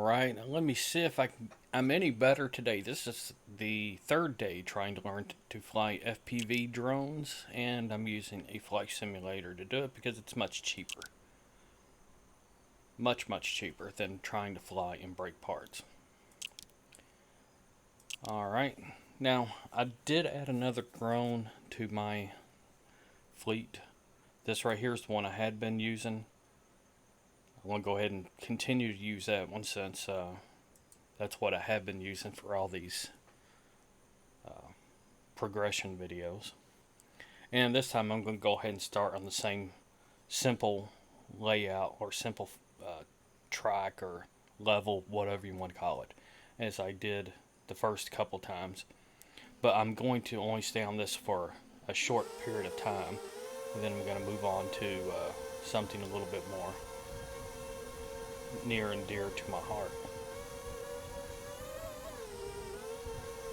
Alright, now let me see if I'm any better today. This is the third day trying to learn to fly FPV drones, and I'm using a flight simulator to do it because it's much cheaper. Much cheaper than trying to fly and break parts. Alright, now I did add another drone to my fleet. This right here is the one I had been using. I want to go ahead and continue to use that one since that's what I have been using for all these progression videos. And this time I'm going to go ahead and start on the same simple layout or simple track or level, whatever you want to call it, as I did the first couple times. But I'm going to only stay on this for a short period of time, and then I'm going to move on to something a little bit more near and dear to my heart.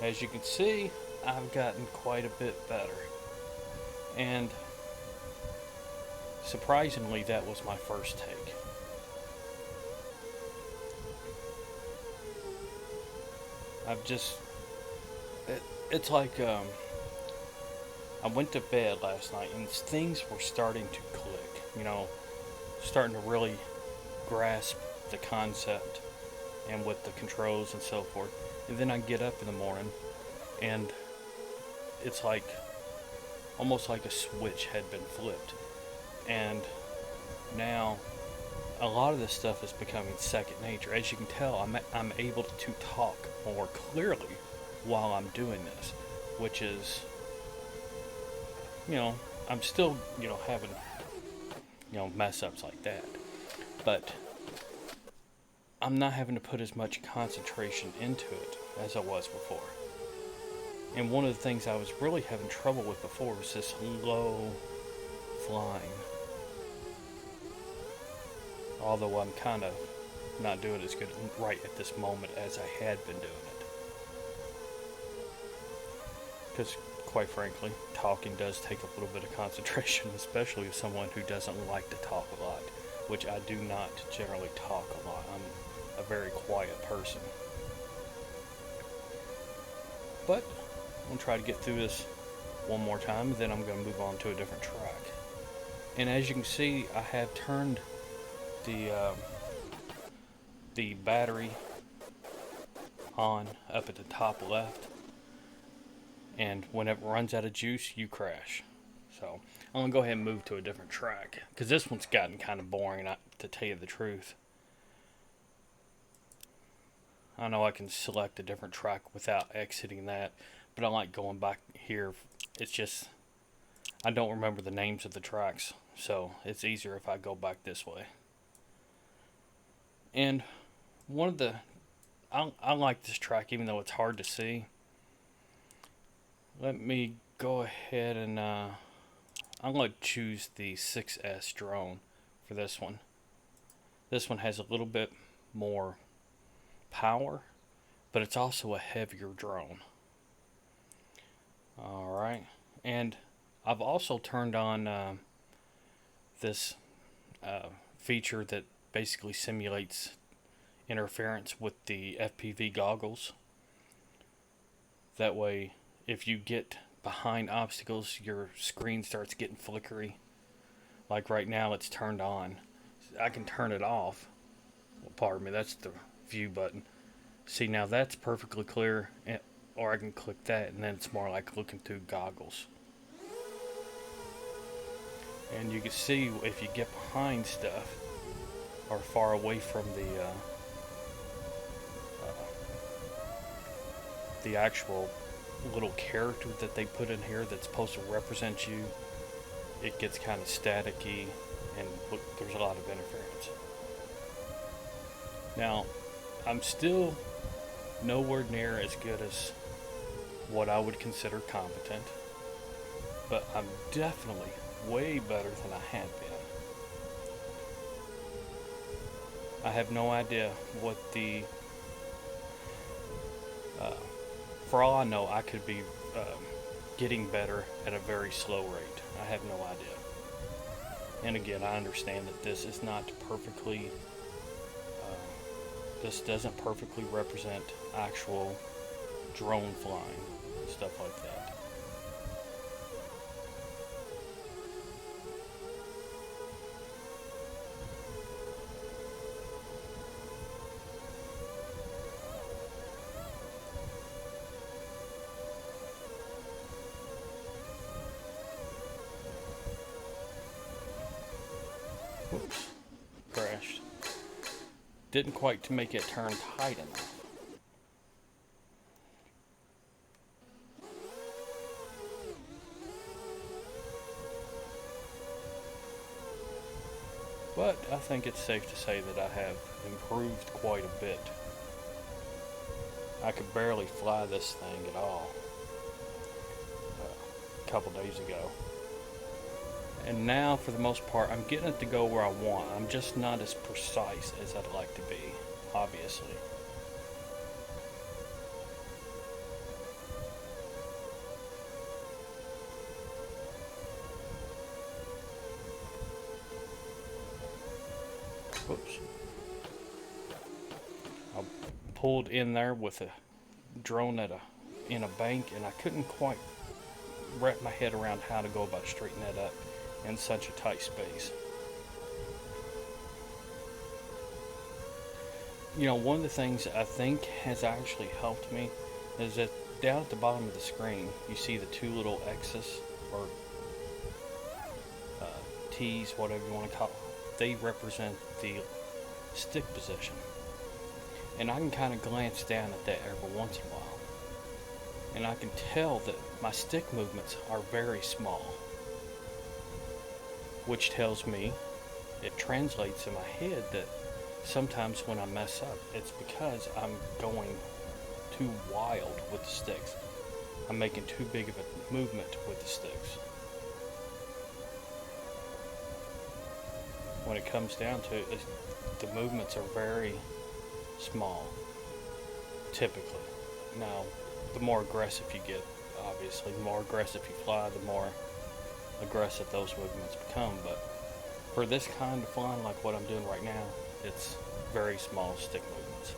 As you can see, I've gotten quite a bit better, and surprisingly that was my first take. It's like I went to bed last night and things were starting to click, starting to really grasp the concept and with the controls and so forth. And then I get up in the morning and it's like almost like a switch had been flipped, and now a lot of this stuff is becoming second nature. As you can tell, I'm able to talk more clearly while I'm doing this, which is, I'm still having mess ups like that, but I'm not having to put as much concentration into it as I was before. And one of the things I was really having trouble with before was this low flying. Although I'm kind of not doing as good right at this moment as I had been doing it. Because, quite frankly, talking does take a little bit of concentration, especially with someone who doesn't like to talk a lot, which I do not generally talk a lot. I'm a very quiet person. But I'm going to try to get through this one more time, and then I'm going to move on to a different track. And as you can see, I have turned the battery on up at the top left, and when it runs out of juice, you crash. So I'm going to go ahead and move to a different track, because this one's gotten kind of boring, to tell you the truth. I know I can select a different track without exiting that, but I like going back here. It's just, I don't remember the names of the tracks, so it's easier if I go back this way. And I like this track even though it's hard to see. Let me go ahead and I'm going to choose the 6S drone for this one. This one has a little bit more power, but it's also a heavier drone. Alright, and I've also turned on this feature that basically simulates interference with the FPV goggles. That way, if you get behind obstacles, your screen starts getting flickery. Like right now, it's turned on. I can turn it off. Well, pardon me, that's the view button. See, now that's perfectly clear, or I can click that and then it's more like looking through goggles. And you can see if you get behind stuff or far away from the actual little character that they put in here that's supposed to represent you, it gets kind of staticky and there's a lot of interference. Now, I'm still nowhere near as good as what I would consider competent, but I'm definitely way better than I had been. I have no idea what for all I know, I could be getting better at a very slow rate. I have no idea. And again, I understand that this is not perfectly this doesn't perfectly represent actual drone flying, stuff like that. Whoops, crashed. Didn't quite make it turn tight enough. But I think it's safe to say that I have improved quite a bit. I could barely fly this thing at all a couple days ago. And now, for the most part, I'm getting it to go where I want. I'm just not as precise as I'd like to be, obviously. Whoops. I pulled in there with a drone in a bank, and I couldn't quite wrap my head around how to go about straightening that up in such a tight space. You know, one of the things I think has actually helped me is that down at the bottom of the screen, you see the two little X's, or T's, whatever you want to call it. They represent the stick position. And I can kind of glance down at that every once in a while. And I can tell that my stick movements are very small. Which tells me, it translates in my head that sometimes when I mess up, it's because I'm going too wild with the sticks. I'm making too big of a movement with the sticks. When it comes down to it, the movements are very small, typically. Now, the more aggressive you get, obviously, the more aggressive you fly, the more aggressive those movements become. But for this kind of flying, like what I'm doing right now, it's very small stick movements.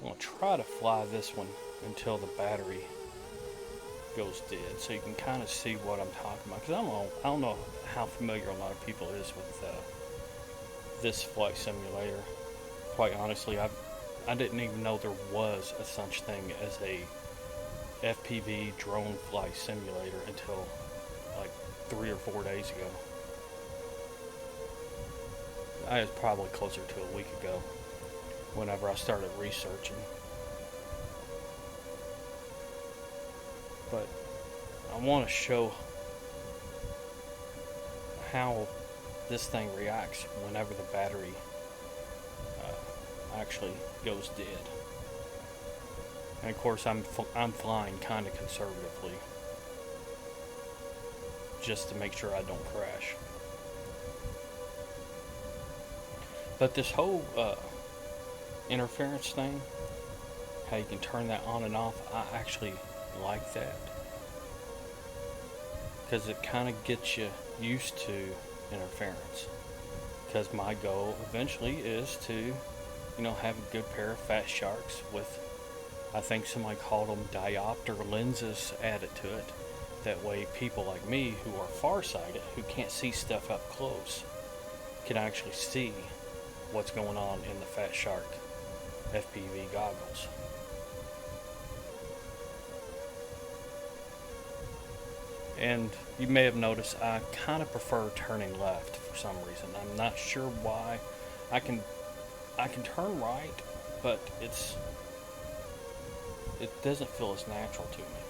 I'm going to try to fly this one until the battery goes dead, so you can kind of see what I'm talking about. Because I don't know how familiar a lot of people is with this flight simulator. Quite honestly, I didn't even know there was a such thing as a FPV drone flight simulator until like 3 or 4 days ago. I was probably closer to a week ago whenever I started researching. But I want to show how this thing reacts whenever the battery actually goes dead. And of course I'm flying kind of conservatively just to make sure I don't crash. But this whole interference thing, how you can turn that on and off, I actually like that, because it kind of gets you used to interference. Because my goal eventually is to, you know, have a good pair of fat sharks with, I think somebody called them diopter lenses added to it. That way people like me who are farsighted, who can't see stuff up close, can actually see what's going on in the Fat Shark FPV goggles. And you may have noticed I kind of prefer turning left for some reason. I'm not sure why. I can turn right, but it doesn't feel as natural to me.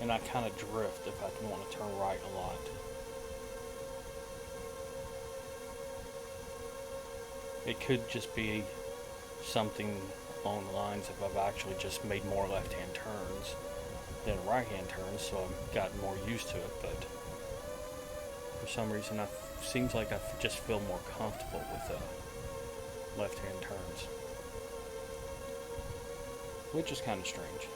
And I kind of drift if I want to turn right a lot. It could just be something along the lines of I've actually just made more left-hand turns than right-hand turns, so I've gotten more used to it, but for some reason it seems like I just feel more comfortable with left-hand turns. which is kind of strange.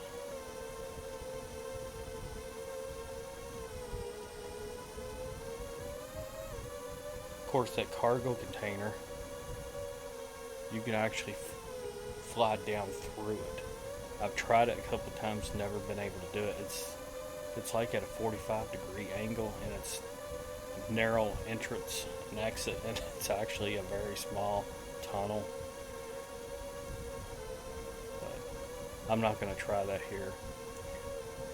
Of course, that cargo container, you can actually fly down through it. I've tried it a couple times, never been able to do it. It's like at a 45-degree angle, and it's narrow entrance and exit, and it's actually a very small tunnel. But I'm not going to try that here.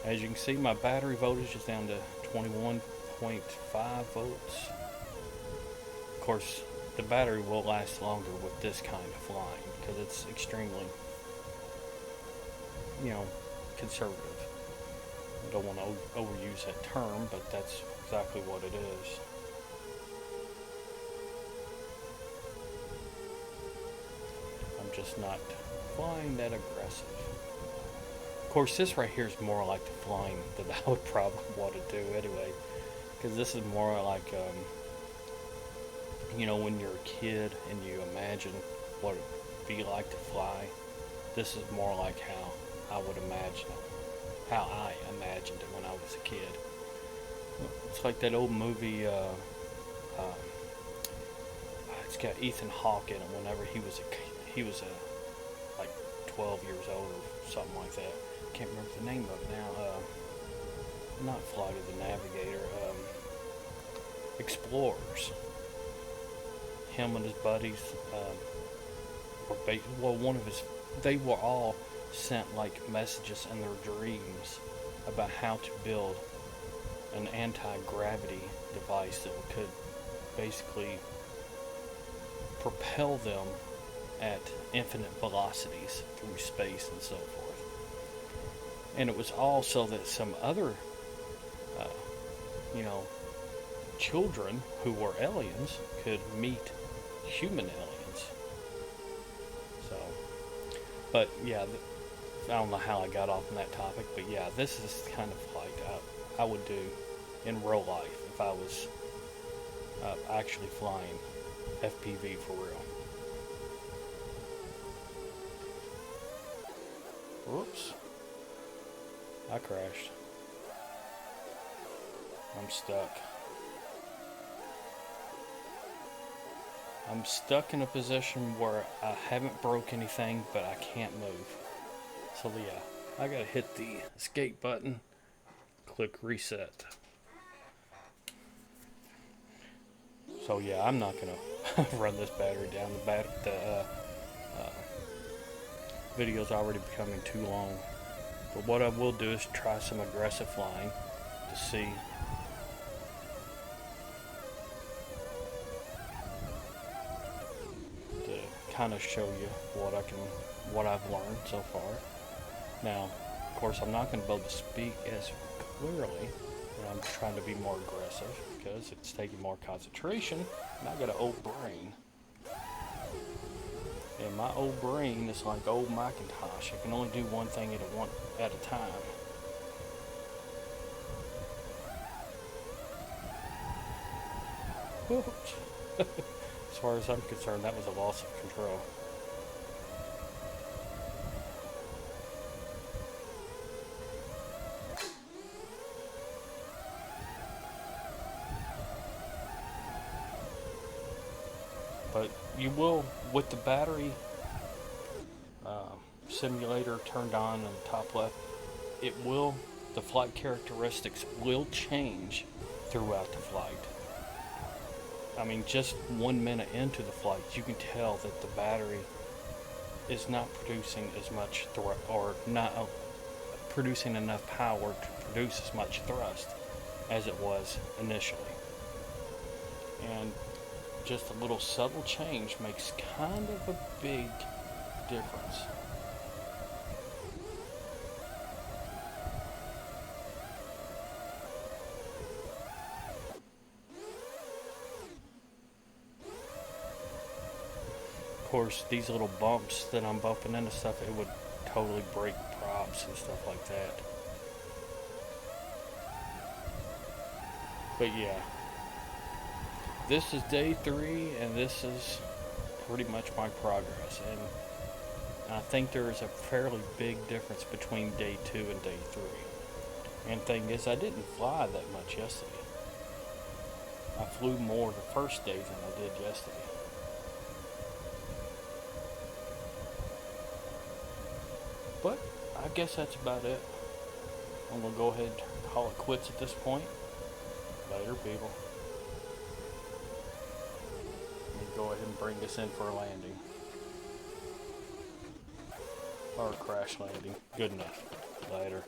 As you can see, my battery voltage is down to 21.5 volts. Of course, the battery will last longer with this kind of flying because it's extremely, conservative. I don't want to overuse that term, but that's exactly what it is. I'm just not flying that aggressive. Of course, this right here is more like the flying that I would probably want to do anyway, because this is more like, when you're a kid and you imagine what it'd be like to fly. This is more like how I would imagine it, how I imagined it when I was a kid. It's like that old movie, it's got Ethan Hawke in it. Whenever he was like 12 years old or something like that. Can't remember the name of it now. Not Flight of the Navigator. Explorers. Him and his buddies they were all sent like messages in their dreams about how to build an anti-gravity device that could basically propel them at infinite velocities through space and so forth. And it was all so that some other children who were aliens could meet human aliens. So, but yeah, I don't know how I got off on that topic, but yeah, this is kind of like I would do in real life if I was actually flying FPV for real. Whoops. I crashed. I'm stuck. I'm stuck in a position where I haven't broke anything, but I can't move. So yeah, I gotta hit the escape button, click reset. So yeah, I'm not gonna run this battery down. The video's already becoming too long. But what I will do is try some aggressive flying to see. To kind of show you what I've learned so far. Now, of course, I'm not going to be able to speak as clearly, and I'm trying to be more aggressive because it's taking more concentration, and I got an old brain. And my old brain is like old Macintosh. I can only do one thing at a time. As far as I'm concerned, that was a loss of control. But you will, with the battery simulator turned on in the top left, the flight characteristics will change throughout the flight. I mean, just 1 minute into the flight, you can tell that the battery is not producing as much or not producing enough power to produce as much thrust as it was initially. And just a little subtle change makes kind of a big difference. Of course, these little bumps that I'm bumping into stuff, it would totally break props and stuff like that. But yeah, this is day 3, and this is pretty much my progress. And I think there is a fairly big difference between day 2 and day 3. And thing is, I didn't fly that much yesterday. I flew more the first day than I did yesterday. But I guess that's about it. I'm going to go ahead and call it quits at this point. Later, people. Let me go ahead and bring this in for a landing. Or a crash landing. Good enough. Later.